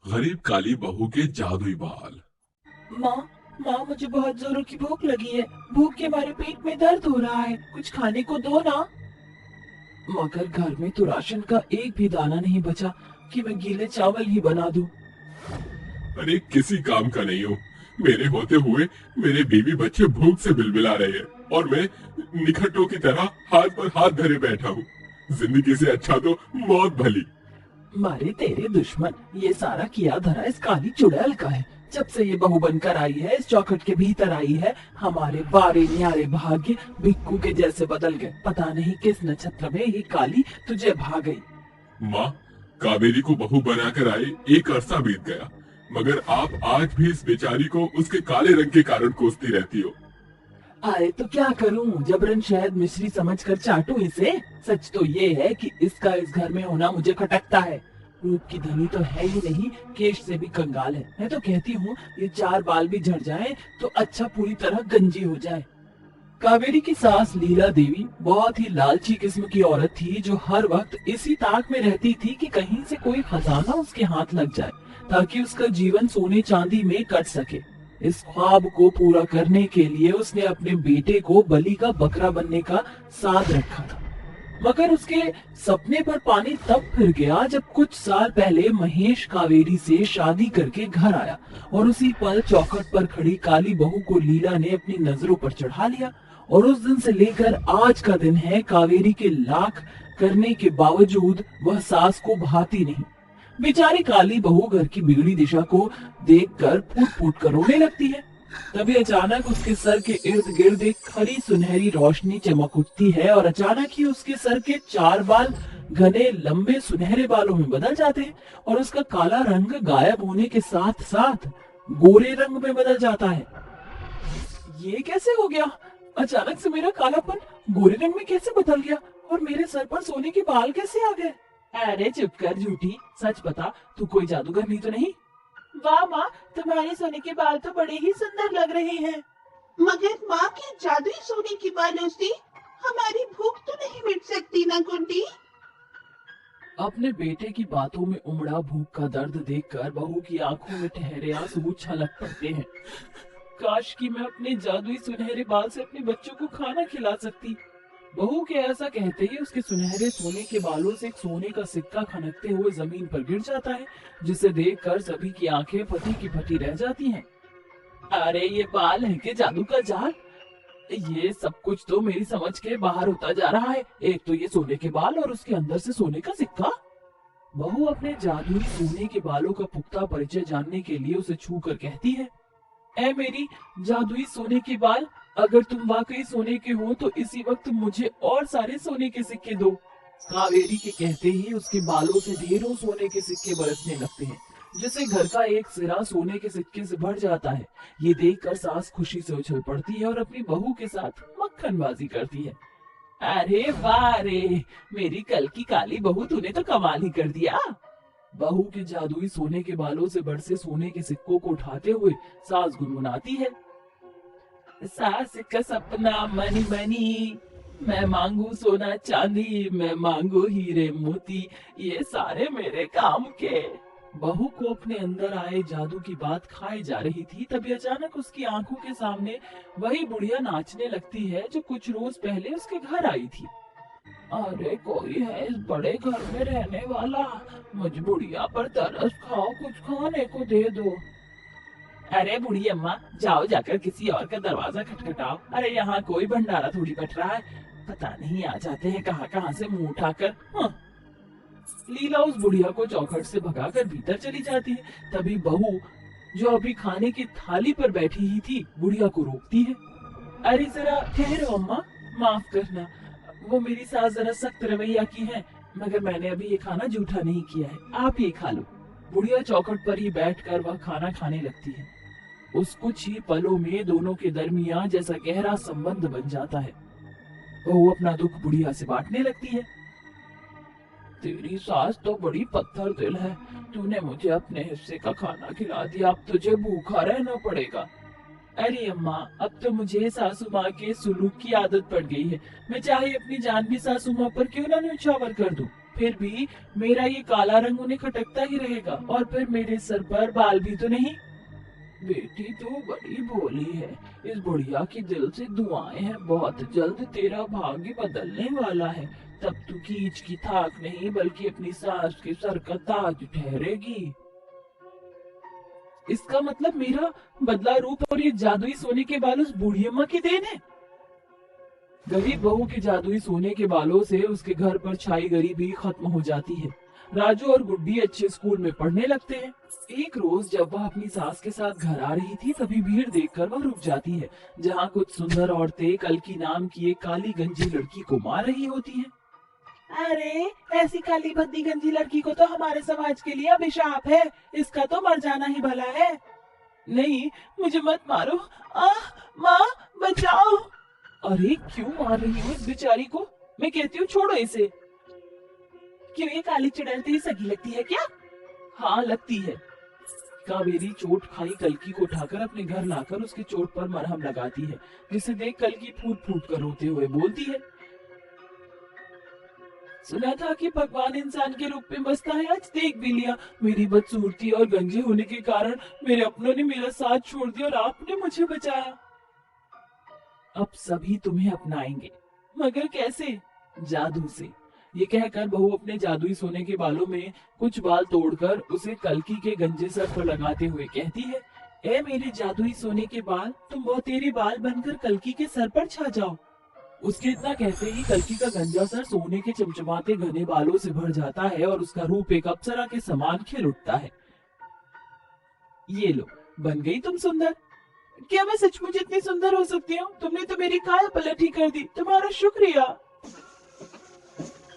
गरीब काली बहू के जादुई बाल। माँ, माँ मुझे बहुत जोरों की भूख लगी है। भूख के मारे पेट में दर्द हो रहा है, कुछ खाने को दो ना। मगर घर में तो राशन का एक भी दाना नहीं बचा कि मैं गीले चावल ही बना दूं। अरे किसी काम का नहीं हूँ। मेरे होते हुए मेरे बीवी बच्चे भूख से बिलबिला रहे हैं और मैं निखट्टों की तरह हाथ पर हाथ धरे बैठा हूँ। जिंदगी से अच्छा तो मौत भली। मारे तेरे दुश्मन, ये सारा किया धरा इस काली चुड़ैल का है। जब से ये बहू बनकर आई है, इस चौखट के भीतर आई है, हमारे बारे न्यारे भाग्य भिक्कू के जैसे बदल गए। पता नहीं किस नक्षत्र में ये काली तुझे भा गई। माँ, कावेरी को बहू बनाकर आए एक अरसा बीत गया, मगर आप आज भी इस बेचारी को उसके काले रंग के कारण कोसती रहती हो। आए तो क्या करूं, जबरन शहद मिश्री समझकर चाटूं इसे। सच तो ये है कि इसका इस घर में होना मुझे खटकता है। रूप की धनी तो है ही नहीं, केश से भी कंगाल है। मैं तो कहती हूँ ये चार बाल भी झड़ जाएं तो अच्छा पूरी तरह गंजी हो जाए। कावेरी की सास लीला देवी बहुत ही लालची किस्म की औरत थी, जो हर वक्त इसी ताक में रहती थी कि कहीं से कोई खजाना उसके हाथ लग जाए, ताकि उसका जीवन सोने चांदी में कट सके। इस ख्वाब को पूरा करने के लिए उसने अपने बेटे को बलि का बकरा बनने का साध रखा था। मगर उसके सपने पर पानी तब फिर गया जब कुछ साल पहले महेश कावेरी से शादी करके घर आया और उसी पल चौखट पर खड़ी काली बहू को लीला ने अपनी नजरों पर चढ़ा लिया। और उस दिन से लेकर आज का दिन है, कावेरी के लाख करने के बावजूद वह सास को भाती नहीं। बेचारी काली बहू घर की बिगड़ी दिशा को देखकर फूट फूट कर रोने लगती है। तभी अचानक उसके सर के इर्द गिर्द एक खरी सुनहरी रोशनी चमक उठती है और अचानक ही उसके सर के चार बाल घने लंबे सुनहरे बालों में बदल जाते हैं और उसका काला रंग गायब होने के साथ साथ गोरे रंग में बदल जाता है। ये कैसे हो गया? अचानक से मेरा कालापन गोरे रंग में कैसे बदल गया और मेरे सर पर सोने के बाल कैसे आ गए? अरे चुप कर झूठी, सच बता, तू कोई जादूगर नहीं तो नहीं? वाह माँ, तुम्हारे सोने के बाल तो बड़े ही सुंदर लग रहे हैं। मगर माँ के जादुई सोने के बालों से हमारी भूख तो नहीं मिट सकती ना कुंती। अपने बेटे की बातों में उमड़ा भूख का दर्द देखकर बहू की आंखों में ठहरे आंसू छलक पड़ते हैं। काश कि मैं अपने जादुई सुनहरे बाल से अपने बच्चों को खाना खिला सकती। बहू के ऐसा कहते ही उसके सुनहरे सोने के बालों से एक सोने का सिक्का खनकते हुए जमीन पर गिर जाता है, जिसे देखकर सभी की आंखें फटी की फटी रह जाती हैं। अरे ये बाल है कि जादू का जाल? ये सब कुछ तो मेरी समझ के बाहर होता जा रहा है। एक तो ये सोने के बाल और उसके अंदर से सोने का सिक्का। बहू अपने जादुई सोने के बालों का पुख्ता परिचय जानने के लिए उसे छू कर कहती है, ऐ मेरी जादुई सोने के बाल, अगर तुम वाकई सोने के हो तो इसी वक्त मुझे और सारे सोने के सिक्के दो। कावेरी के कहते ही उसके बालों से ढेरों सोने के सिक्के बरसने लगते हैं, जिससे घर का एक सिरा सोने के सिक्के से भर जाता है। ये देखकर सास खुशी से उछल पड़ती है और अपनी बहू के साथ मक्खनबाजी करती है। अरे वाह रे, मेरी कल की काली बहू, तूने तो कमाल ही कर दिया। बहू के जादुई सोने के बालों से बरसे सोने के सिक्कों को उठाते हुए सास गुनगुनाती है, सास का सपना मनी मनी, मैं मांगू सोना चांदी, मैं मांगू हीरे मोती, ये सारे मेरे काम के। बहू को अपने अंदर आए जादू की बात खाई जा रही थी, तभी अचानक उसकी आंखों के सामने वही बुढ़िया नाचने लगती है जो कुछ रोज पहले उसके घर आई थी। अरे कोई है इस बड़े घर में रहने वाला? मुझ बुढ़िया पर तरस खाओ, कुछ खाने को दे दो। अरे बूढ़ी अम्मा, जाओ जाकर किसी और का दरवाजा खटखटाओ। अरे यहाँ कोई भंडारा थोड़ी बट रहा है, पता नहीं आ जाते हैं कहाँ कहाँ से मुंह उठाकर। हाँ। लीला उस बुढ़िया को चौखट से भगाकर भीतर चली जाती है। तभी बहू, जो अभी खाने की थाली पर बैठी ही थी, बुढ़िया को रोकती है। अरे जरा ठहरो अम्मा, माफ करना, वो मेरी सास जरा सख्त रवैया की है, मगर मैंने अभी ये खाना जूठा नहीं किया है, आप ये खा लो। बुढ़िया चौखट पर ही बैठकर वह खाना खाने लगती है। उस कुछ ही पलों में दोनों के दरमियान जैसा गहरा संबंध बन जाता है। वो अपना दुख बुढ़िया से बांटने लगती है। तेरी सास तो बड़ी पत्थर दिल है, तूने मुझे अपने हिस्से का खाना खिला दिया, अब तुझे भूखा रहना पड़ेगा। अरे अम्मा, अब तो मुझे सासू माँ के सुलूक की आदत पड़ गई है, मैं चाहे अपनी जान भी सासू माँ पर क्यों ना न्यौछावर कर दूं। फिर भी मेरा ये काला रंग उन्हें खटकता ही रहेगा, और फिर मेरे सर पर बाल भी तो नहीं। बेटी तो बड़ी भोली है, इस बुढ़िया की दिल से दुआएं हैं, बहुत जल्द तेरा भाग्य बदलने वाला है। तब तू कीच की थाक नहीं बल्कि अपनी सास के सर का ताज ठहरेगी। इसका मतलब मेरा बदला रूप और ये जादुई सोने के बाल उस बूढ़ी अम्मा की देन है। गरीब बहू के जादुई सोने के बालों से उसके घर पर छाई गरीबी खत्म हो जाती है। राजू और गुड्डी अच्छे स्कूल में पढ़ने लगते हैं। एक रोज जब वह अपनी सास के साथ घर आ रही थी, तभी भीड़ देखकर वह रुक जाती है, जहाँ कुछ सुंदर औरतें कल्की नाम की एक काली गंजी लड़की को मार रही होती हैं। अरे ऐसी काली भद्दी गंजी लड़की को तो हमारे समाज के लिए अभिशाप है, इसका तो मर जाना ही भला है। नहीं, मुझे मत मारो, माँ बचाओ। अरे क्यों मार रही हो इस बेचारी को? मैं कहती हूँ छोड़ो इसे। क्यों, ये काली चुड़ैल तेरी सगी लगती है क्या? हाँ लगती है। कावेरी चोट खाई कल्की को उठाकर अपने घर लाकर उसकी चोट पर मरहम लगाती है, जिसे देख कल्की फूट फूट कर रोते हुए बोलती है, सुना था कि भगवान इंसान के रूप में बसता है, आज देख भी लिया। मेरी बदसूरती और गंजे होने के कारण मेरे अपनों ने मेरा साथ छोड़ दिया और आपने मुझे बचाया। अब सभी तुम्हें अपनाएंगे, मगर कैसे? जादू से। ये कहकर बहू अपने जादुई सोने के बालों में कुछ बाल तोड़कर उसे कल्की के गंजे सर पर लगाते हुए कहती है, ए मेरे जादुई सोने के बाल, तुम बहुत तेरे बाल बनकर कल्की के सर पर छा जाओ। उसके इतना कहते ही कल्की का गंजा सर सोने के चमचमाते घने बालों से भर जाता है और उसका रूप एक अप्सरा के समान खिल उठता है। ये लो, बन गई तुम सुंदर। क्या मैं सचमुच इतनी सुंदर हो सकती हूँ? तुमने तो मेरी काया पलट ही कर दी, तुम्हारा शुक्रिया।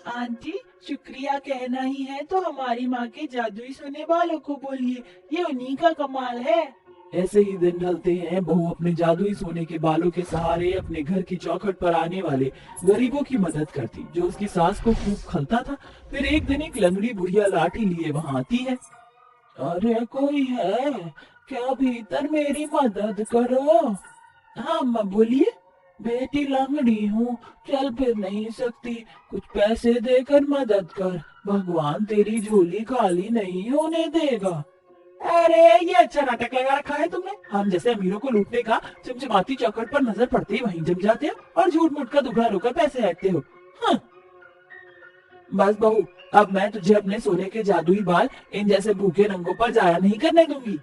आंटी, शुक्रिया कहना ही है तो हमारी माँ के जादुई सोने बालों को बोलिए, ये उन्हीं का कमाल है। ऐसे ही दिन ढलते हैं। बहू अपने जादुई सोने के बालों के सहारे अपने घर की चौखट पर आने वाले गरीबों की मदद करती, जो उसकी सास को खूब खलता था। फिर एक दिन एक लंगड़ी बुढ़िया लाठी लिए वहाँ आती है। अरे कोई है क्या भीतर? मेरी मदद करो। हाँ अम्मा बोलिए। बेटी लंगड़ी हूँ, चल फिर नहीं सकती, कुछ पैसे देकर मदद कर, भगवान तेरी झोली खाली नहीं होने देगा। अरे ये अच्छा नाटक लगा रखा है तुमने। हम जैसे अमीरों को लूटने का चमचमाती चौखट पर नजर पड़ते ही वहीं जम जाते हो और झूठ मूठ का दुखड़ा रोकर पैसे हटते हो। हाँ। बस बहू, अब मैं तुझे अपने सोने के जादुई बाल इन जैसे भूखे रंगों पर जाया नहीं करने दूंगी।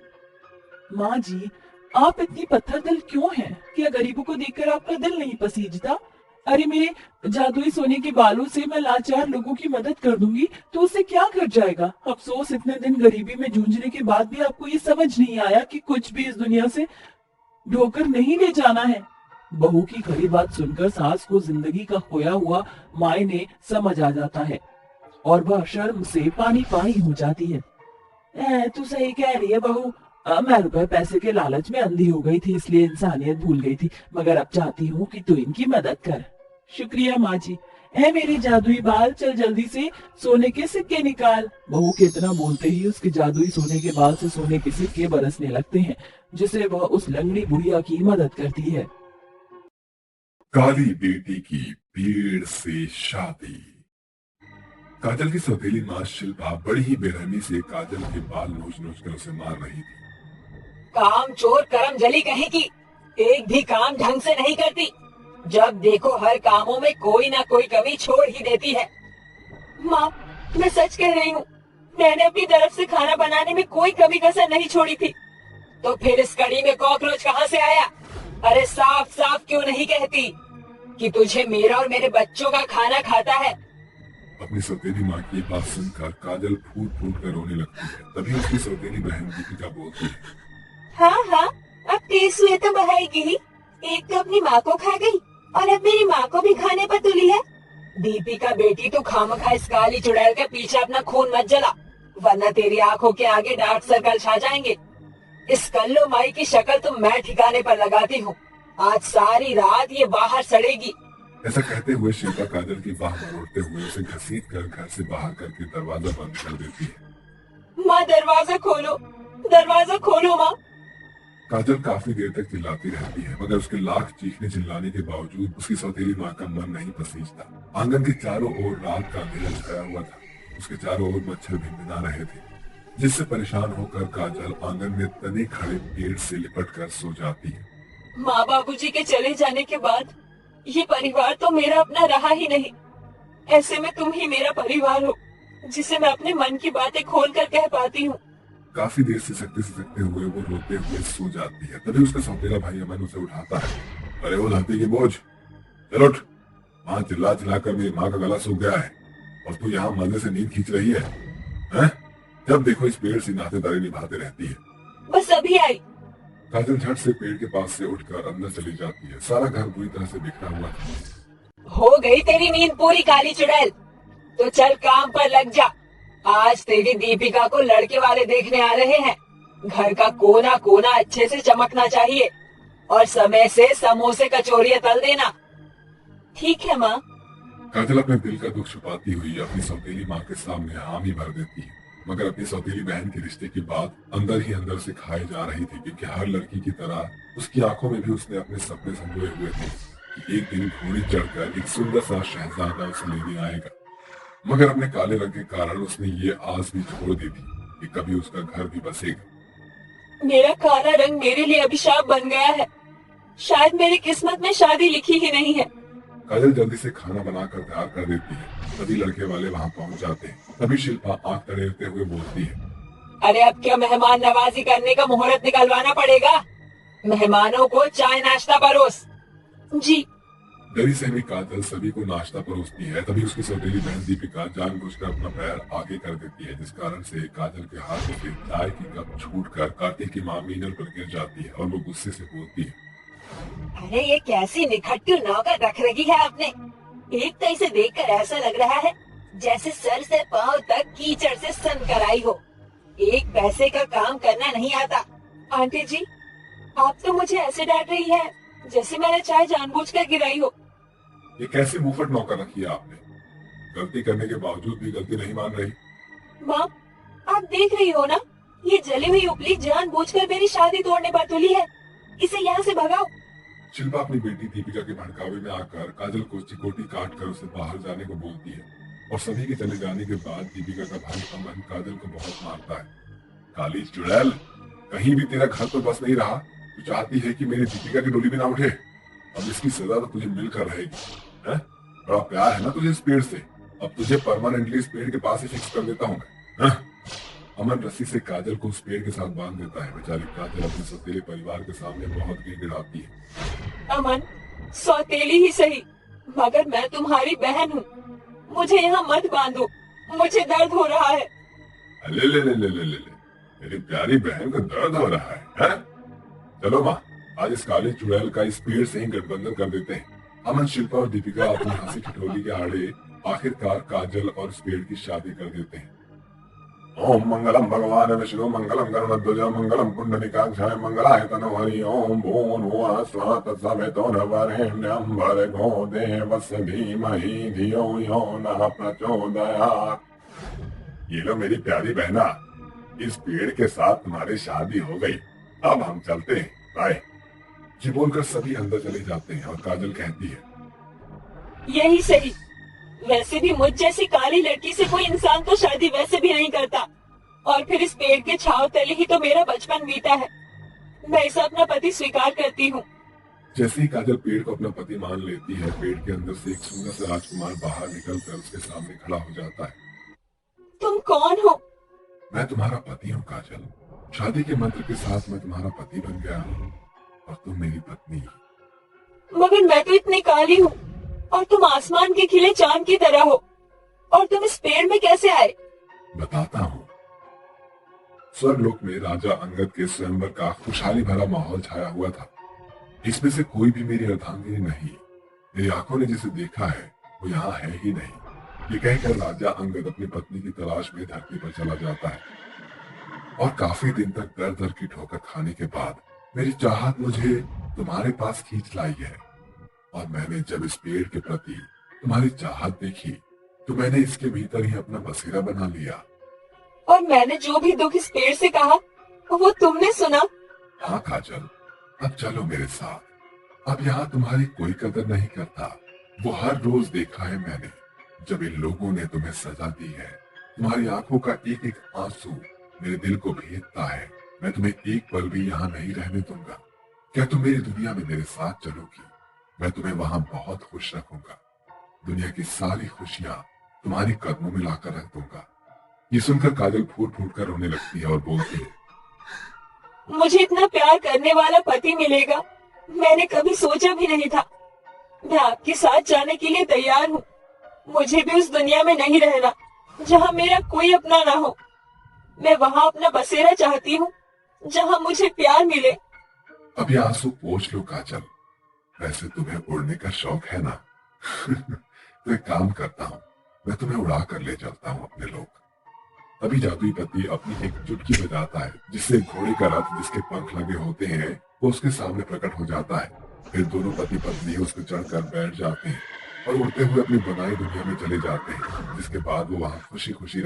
माँ जी, आप इतनी पत्थर दिल क्यों हैं? क्या गरीबों को देखकर आपका दिल नहीं पसीजता? अरे मेरे जादुई सोने के बालों से मैं लाचार लोगों की मदद कर दूंगी तो उससे क्या कर जाएगा? अफसोस इतने दिन गरीबी में जूझने के बाद भी आपको ये समझ नहीं आया कि कुछ भी इस दुनिया से ढोकर नहीं ले जाना है। बहू की खरी बात सुनकर सास को जिंदगी का खोया हुआ मायने समझ आ जाता है और वह शर्म से पानी पानी हो जाती है। तू सही कह रही है बहू, मैं रुपए पैसे के लालच में अंधी हो गई थी, इसलिए इंसानियत भूल गई थी, मगर अब चाहती हूँ कि तू इनकी मदद कर। शुक्रिया माँ जी। मेरे जादुई बाल, चल जल्दी से सोने के सिक्के निकाल। बहू के इतना बोलते ही उसके जादुई सोने के बाल से सोने के सिक्के बरसने लगते हैं, जिसे वह उस लंगड़ी बुढ़िया की मदद करती है। काली बेटी की भीड़ से शादी। काजल की सौतेली माँ शिल्पा बड़ी ही बेरहमी से काजल के बाल नोच नोच कर उसे मार रही थी। काम चोर करम जली कहेगी, एक भी काम ढंग से नहीं करती, जब देखो हर कामों में कोई ना कोई कमी छोड़ ही देती है। माँ, मैं सच कह रही हूँ, मैंने अपनी तरफ से खाना बनाने में कोई कमी कसर नहीं छोड़ी थी। तो फिर इस कड़ी में कॉकरोच कहाँ से आया? अरे साफ साफ क्यों नहीं कहती कि तुझे मेरा और मेरे बच्चों का खाना खाता है? अपनी सौतेली माँ की बात सुनकर काजल फूट फूट कर रोने लगती है। तभी उसकी सौतेली बहन दीपिका बोलती है, हाँ हाँ, अब तेज हुए तो बहाएगी ही। एक तो अपनी माँ को खा गई और अब मेरी माँ को भी खाने पर तुली है। दीपिका बेटी, तो खामखा इस काली चुड़ैल के पीछे अपना खून मत जला, वरना तेरी आंखों के आगे डार्क सर्कल छा जाएंगे। इस कल्लो माई की शक्ल तो मैं ठिकाने पर लगाती हूँ, आज सारी रात ये बाहर सड़ेगी। ऐसा कहते हुए शिल्पा काजल की बाह पकड़ते हुए उसे घसीट कर घर से बाहर करके दरवाजा बंद कर देती है। माँ दरवाजा खोलो, दरवाजा खोलो माँ। काजल काफी देर तक चिल्लाती रहती है, मगर उसके लाख चीखने चिल्लाने के बावजूद उसकी सौतेली माँ का मन नहीं पसीजता। आंगन के चारों ओर रात का अंधेरा छाया हुआ था। उसके चारों ओर मच्छर भिनभिना रहे थे, जिससे परेशान होकर काजल आंगन में तने खड़े पेड़ से लिपट कर सो जाती है। माँ बाबूजी के चले जाने के बाद ये परिवार तो मेरा अपना रहा ही नहीं। ऐसे में तुम ही मेरा परिवार हो, जिसे मैं अपने मन की बातें खोल कर कह पाती हूँ। काफी देर से सकते हुए वो रोते हुए सो जाती है। तभी उसका सौतेला भाई अमन उसे उठाता है। अरे वो धरती की बोझ, चल उठ, माँ चिल्ला कर मेरी माँ का गला सूख गया है और तू यहाँ मजे से नींद खींच रही है, हैं? जब देखो इस पेड़ से नातेदारी निभाते रहती है। बस अभी आई। काजल झट से पेड़ के पास से उठकर अंदर चली जाती है। सारा घर बुरी तरह से बिखरा हुआ था। हो गई तेरी नींद पूरी काली चुड़ैल, तो चल काम पर लग जा। आज तेरी दीपिका को लड़के वाले देखने आ रहे हैं। घर का कोना कोना अच्छे से चमकना चाहिए और समय से समोसे कचौरियां तल देना। ठीक है माँ। काजल अपने दिल का दुख छुपाती हुई अपनी सौतेली माँ के सामने हामी भर देती है, मगर अपनी सौतेली बहन के रिश्ते की बात अंदर ही अंदर से खाई जा रही थी, क्योंकि हर लड़की की तरह उसकी आंखों में भी उसने अपने सपने संजोए हुए थे कि एक दिन घोड़ी चढ़कर एक सुंदर सा शहजादा उसे लेने आएगा। मगर अपने काले रंग के कारण उसने ये आस भी छोड़ दी थी कि कभी उसका घर भी बसेगा। मेरा काला रंग मेरे लिए अभिशाप बन गया है। शायद मेरी किस्मत में शादी लिखी ही नहीं है। काजल जल्दी से खाना बनाकर तैयार कर देती है। तभी लड़के वाले वहाँ पहुँच जाते हैं। तभी शिल्पा आंख तड़ेरते हुए बोलती है, अरे अब क्या मेहमान नवाजी करने का मुहूर्त निकलवाना पड़ेगा? मेहमानों को चाय नाश्ता परोस। जी। डरी सहमी काजल सभी को नाश्ता परोसती है। तभी उसकी सौतेली बहन दीपिका जानबूझकर अपना पैर आगे कर देती है, जिस कारण से काजल के हाथों से चाय की कप छूटकर कार्तिक की माँ मीनल पर गिर जाती है और वो गुस्से से बोलती है, अरे ये कैसी निखट्टू नौकर रख रखी है आपने। एक तो इसे देखकर ऐसा लग रहा है जैसे सर से पांव तक कीचड़ से सन कराई हो। एक पैसे का काम करना नहीं आता। आंटी जी, आप तो मुझे ऐसे डांट रही है जैसे मैंने चाय जानबूझकर गिराई हो। ये कैसी मुफ्त नौकर रखी है आपने? गलती करने के बावजूद भी गलती नहीं मान रही। माँ, आप देख रही हो ना, ये जली हुई उपली जानबूझकर मेरी शादी तोड़ने पर तुली है। इसे यहाँ से भगाओ। शिल्पा अपनी बेटी दीपिका के भड़कावे में आकर काजल को चिकोटी काट कर उसे बाहर जाने को बोलती है और सभी के चले जाने के बाद दीपिका का भाई अमन काजल को बहुत मारता है। काली चुड़ैल, कहीं भी तेरा घर तो बस नहीं रहा। तू चाहती है कि मेरी दीपिका की डोली भी ना उठे। अब इसकी सजा तो तुझे मिलकर रहेगी। हैं? बड़ा प्यार है ना तुझे इस पेड़ से। अब तुझे परमानेंटली इस पेड़ के पास ही फिक्स कर देता हूँ मैं। अमन रस्सी से काजल को उस पेड़ के साथ बांध देता है। बेचारी काजल अपने सौतेले परिवार के सामने बहुत गिड़गिड़ाती है। अमन, सौतेली ही सही, मगर मैं तुम्हारी बहन हूँ। मुझे यहाँ मत बांधो, मुझे दर्द हो रहा है। ले ले ले ले ले ले ले, मेरी प्यारी बहन को दर्द हो रहा है? चलो माँ, आज इस काली चुड़ैल का इस पेड़ से ही गठबंधन कर देते हैं। अमन, शिल्पा और दीपिका अपनी हंसी ठिठोली के आड़े आखिरकार काजल और इस पेड़ की शादी कर देते हैं। ओम मंगलम भगवान विष्णु मंगलम गणध्वज मंगलम पुंडरीकाक्षाय मंगलाय तनोहरि ओम भूर्भुवः स्वः तत्सवितुर् वरेण्यं भर्गो देवस्य धीमहि धियो यो नः प्रचोदयात्। ये लो मेरी प्यारी बहना, इस पेड़ के साथ तुम्हारी शादी हो गई। अब हम चलते हैं, बाय। ये बोलकर सभी अंदर चले जाते हैं और काजल कहती है, यही सही। वैसे भी मुझ जैसी काली लड़की से कोई इंसान तो शादी वैसे भी नहीं करता। और फिर इस पेड़ के छांव तले ही तो मेरा बचपन बीता है। मैं इसे अपना पति स्वीकार करती हूँ। जैसे ही काजल पेड़ को अपना पति मान लेती है, पेड़ के अंदर से एक सुंदर सा राजकुमार बाहर निकलकर उसके सामने खड़ा हो जाता है। तुम कौन हो? मैं तुम्हारा पति हूँ काजल। शादी के मंत्र के साथ मैं तुम्हारा पति बन गया हूँ और तुम मेरी पत्नी। मगर मैं तो इतनी काली हूँ और तुम आसमान के खिले चांद की तरह हो। और तुम इस पेड़ में कैसे आए? बताता हूँ। स्वर्गलोक में राजा अंगद के स्वयंवर का खुशहाली भरा माहौल छाया हुआ था। इसमें से कोई भी मेरी अर्धांगिनी नहीं। मेरी आंखों ने जिसे देखा है वो यहाँ है ही नहीं। ये कहकर राजा अंगद अपनी पत्नी की तलाश में धरती पर चला जाता है और काफी दिन तक दर दर की ठोकर खाने के बाद मेरी चाहत मुझे तुम्हारे पास खींच लाई है। और मैंने जब इस पेड़ के प्रति तुम्हारी चाहत देखी तो मैंने इसके भीतर ही अपना बसेरा बना लिया। और मैंने जो भी दुख इस पेड़ से कहा वो तुमने सुना? हाँ काजल, अब चलो मेरे साथ। अब यहाँ तुम्हारी कोई कदर नहीं करता। वो हर रोज देखा है मैंने जब इन लोगों ने तुम्हें सजा दी है। तुम्हारी आंखों का एक एक आंसू मेरे दिल को भेदता है। मैं तुम्हें एक पल भी यहाँ नहीं रहने दूंगा। क्या तुम मेरी दुनिया में मेरे साथ चलोगी? मैं तुम्हें वहां बहुत खुश रखूंगा। दुनिया की सारी खुशियां तुम्हारे कदमों में लाकर रख दूंगा। ये सुनकर काजल फूट फूट कर रोने लगती है और बोलती है, मुझे इतना प्यार करने वाला पति मिलेगा मैंने कभी सोचा भी नहीं था। मैं आपके साथ जाने के लिए तैयार हूँ। मुझे भी उस दुनिया में नहीं रहना जहाँ मेरा कोई अपना ना हो। मैं वहाँ अपना बसेरा चाहती हूँ जहाँ मुझे प्यार मिले। अब ये आंसू पोंछ लो काजल। वैसे तुम्हें उड़ने का शौक है ना? तो एक काम करता हूँ, मैं तुम्हें उड़ा कर ले चलता हूँ अपने लोग। तभी जादुई पति अपनी एक चुटकी बजाता है, जिससे घोड़े का रथ जिसके पंख लगे होते हैं वो उसके सामने प्रकट हो जाता है। फिर दोनों पति पत्नी उस पर चढ़कर बैठ जाते हैं और उड़ते हुए अपनी बनाई दुनिया में चले जाते हैं, जिसके बाद वो वहां खुशी खुशी